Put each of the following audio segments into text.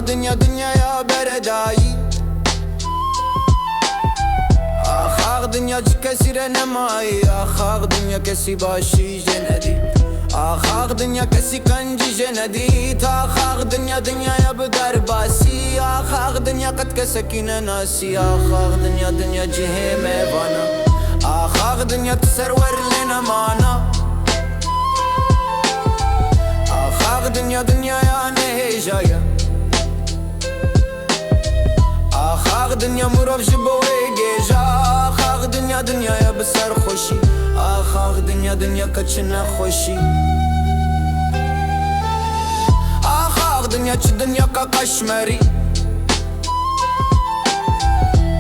دنیا دنیای بردایی آخ دنیا چه کسی را نمایی آخ دنیا کسی باشی جندی آخ دنیا کسی کنجی جندی آخ دنیا دنیای بدر باسی آخ دنیا قد کسکینه ناسی آخ دنیا دنیا جهه میوانا آخ دنیا تسرور لنا مانا آخ دنیا دنیای نهجایا آخ دنیا مروف جبوی گیجا آخ دنیا دنیای بسر خوشی آخ دنیا دنیا کچ نخوشی آخ دنیا چه دنیا کا کشمری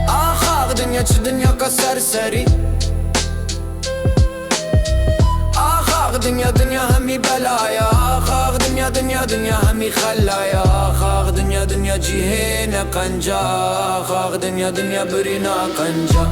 آخ دنیا چه دنیا کا سرسری آخ دنیا دنیا همی بلایا آخ دنیا دنیا دنیا همی خلایا آخ دنیا دنیا جیه نقنجا آخ دنیا دنیا بری نقنجا